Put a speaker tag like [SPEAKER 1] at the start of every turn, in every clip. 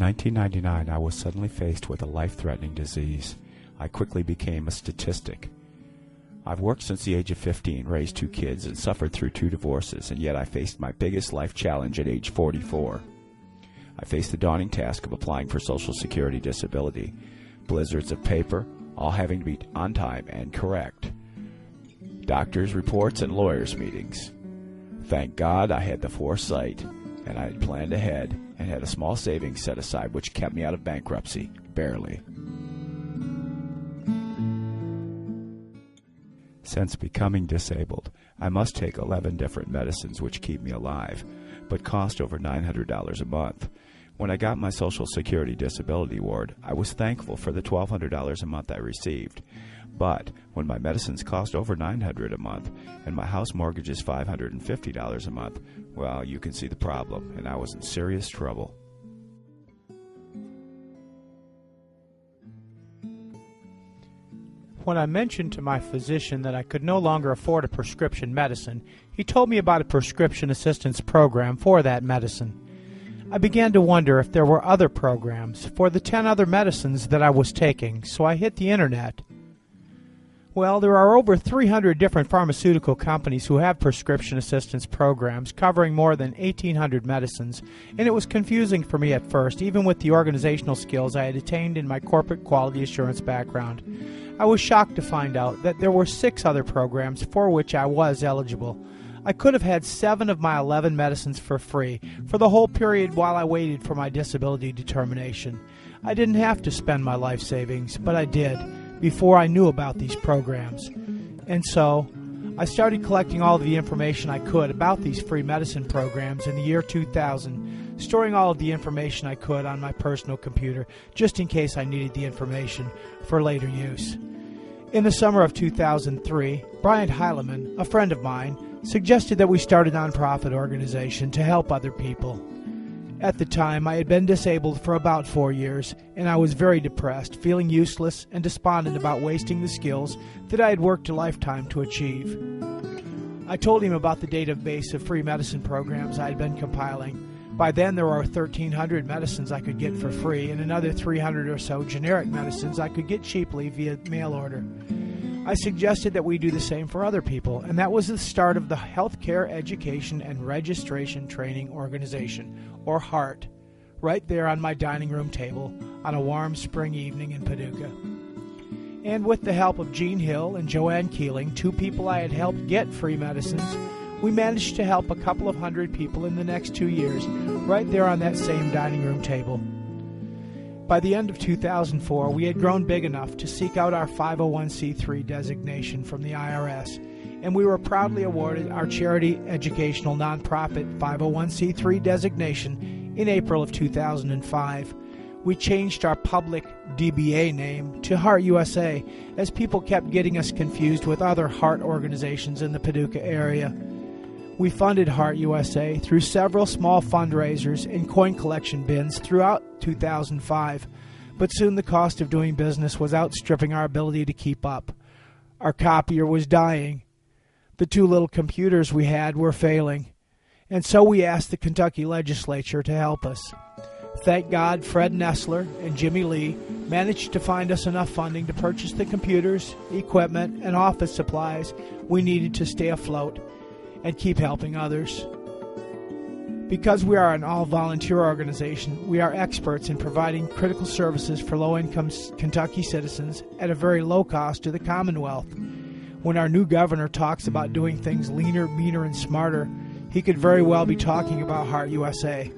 [SPEAKER 1] 1999, I was suddenly faced with a life-threatening disease. I quickly became a statistic. I've worked since the age of 15, raised 2 kids, and suffered through 2 divorces, and yet I faced my biggest life challenge at age 44. I faced the daunting task of applying for Social Security disability. Blizzards of paper, all having to be on time and correct. Doctors' reports and lawyers' meetings. Thank God I had the foresight, and I had planned ahead and had a small savings set aside which kept me out of bankruptcy, barely. Since becoming disabled, I must take 11 different medicines which keep me alive, but cost over $900 a month. When I got my Social Security Disability Award, I was thankful for the $1,200 a month I received. But when my medicines cost over $900 a month and my house mortgage is $550 a month, well, you can see the problem, and I was in serious trouble.
[SPEAKER 2] When I mentioned to my physician that I could no longer afford a prescription medicine, he told me about a prescription assistance program for that medicine. I began to wonder if there were other programs for the 10 other medicines that I was taking, so I hit the internet. Well, there are over 300 different pharmaceutical companies who have prescription assistance programs covering more than 1,800 medicines, and it was confusing for me at first, even with the organizational skills I had attained in my corporate quality assurance background. I was shocked to find out that there were 6 other programs for which I was eligible. I could have had 7 of my 11 medicines for free for the whole period while I waited for my disability determination. I didn't have to spend my life savings, but I did, before I knew about these programs. And so, I started collecting all of the information I could about these free medicine programs in the year 2000, storing all of the information I could on my personal computer, just in case I needed the information for later use. In the summer of 2003, Brian Heileman, a friend of mine, suggested that we start a nonprofit organization to help other people. At the time, I had been disabled for about 4 years, and I was very depressed, feeling useless and despondent about wasting the skills that I had worked a lifetime to achieve. I told him about the database of free medicine programs I had been compiling. By then, there were 1,300 medicines I could get for free, and another 300 or so generic medicines I could get cheaply via mail order. I suggested that we do the same for other people, and that was the start of the Healthcare Education and Registration Training Organization, or HEART, right there on my dining room table on a warm spring evening in Paducah. And with the help of Gene Hill and Joanne Keeling, 2 people I had helped get free medicines, we managed to help a couple of hundred people in the next 2 years, right there on that same dining room table. By the end of 2004, we had grown big enough to seek out our 501c3 designation from the IRS, and we were proudly awarded our charity educational nonprofit 501c3 designation in April of 2005. We changed our public DBA name to Heart USA, as people kept getting us confused with other heart organizations in the Paducah area. We funded Heart USA through several small fundraisers and coin collection bins throughout 2005, but soon the cost of doing business was outstripping our ability to keep up. Our copier was dying. The 2 little computers we had were failing, and so we asked the Kentucky Legislature to help us. Thank God Fred Nessler and Jimmy Lee managed to find us enough funding to purchase the computers, equipment, and office supplies we needed to stay afloat and keep helping others. Because we are an all-volunteer organization, we are experts in providing critical services for low-income Kentucky citizens at a very low cost to the Commonwealth. When our new governor talks about doing things leaner, meaner, and smarter, he could very well be talking about Heart USA.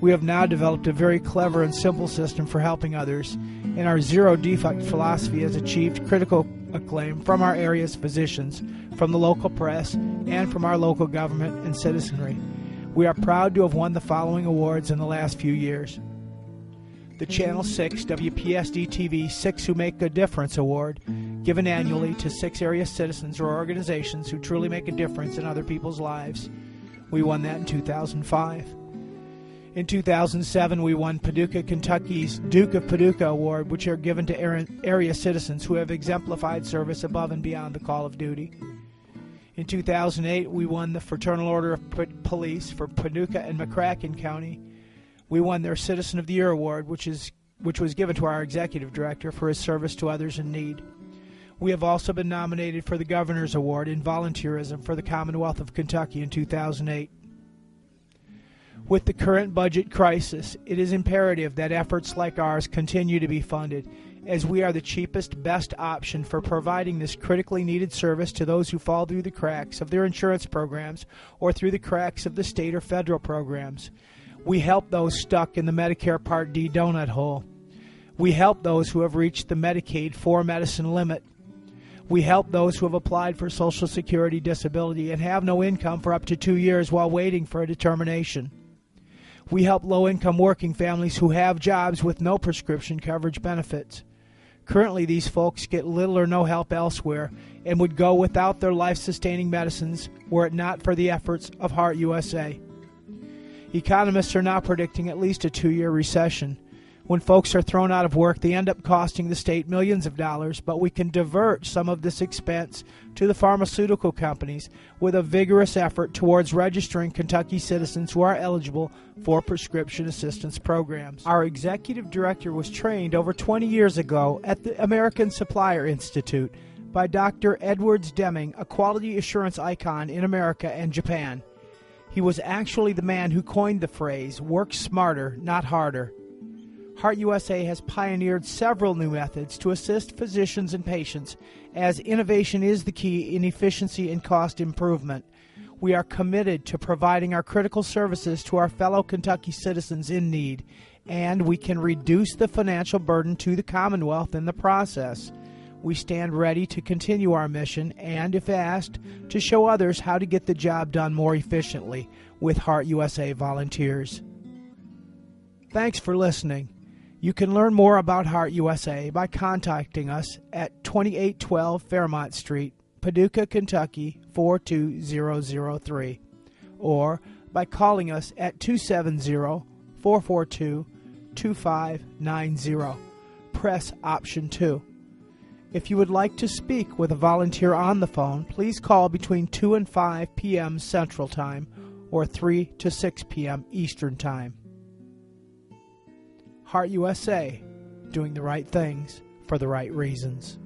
[SPEAKER 2] We have now developed a very clever and simple system for helping others, and our zero-defect philosophy has achieved critical acclaim from our area's physicians, from the local press, and from our local government and citizenry. We are proud to have won the following awards in the last few years. The Channel 6 WPSD-TV 6 Who Make a Difference Award, given annually to 6 area citizens or organizations who truly make a difference in other people's lives. We won that in 2005. In 2007, we won Paducah, Kentucky's Duke of Paducah Award, which are given to area citizens who have exemplified service above and beyond the call of duty. In 2008, we won the Fraternal Order of Police for Paducah and McCracken County. We won their Citizen of the Year award, which was given to our executive director for his service to others in need. We have also been nominated for the Governor's Award in Volunteerism for the Commonwealth of Kentucky in 2008. With the current budget crisis, it is imperative that efforts like ours continue to be funded, as we are the cheapest, best option for providing this critically needed service to those who fall through the cracks of their insurance programs or through the cracks of the state or federal programs. We help those stuck in the Medicare Part D donut hole. We help those who have reached the Medicaid for-medicine limit. We help those who have applied for Social Security disability and have no income for up to 2 years while waiting for a determination. We help low-income working families who have jobs with no prescription coverage benefits. Currently, these folks get little or no help elsewhere and would go without their life-sustaining medicines were it not for the efforts of Heart USA. Economists are now predicting at least a 2-year recession. When folks are thrown out of work, they end up costing the state millions of dollars, but we can divert some of this expense to the pharmaceutical companies with a vigorous effort towards registering Kentucky citizens who are eligible for prescription assistance programs. Our executive director was trained over 20 years ago at the American Supplier Institute by Dr. Edwards Deming, a quality assurance icon in America and Japan. He was actually the man who coined the phrase, "Work smarter, not harder." Heart USA has pioneered several new methods to assist physicians and patients, as innovation is the key in efficiency and cost improvement. We are committed to providing our critical services to our fellow Kentucky citizens in need, and we can reduce the financial burden to the Commonwealth in the process. We stand ready to continue our mission and, if asked, to show others how to get the job done more efficiently with Heart USA volunteers. Thanks for listening. You can learn more about Heart USA by contacting us at 2812 Fairmont Street, Paducah, Kentucky 42003, or by calling us at 270-442-2590. Press option 2. If you would like to speak with a volunteer on the phone, please call between 2 and 5 p.m. Central Time or 3 to 6 p.m. Eastern Time. Heart USA, doing the right things for the right reasons.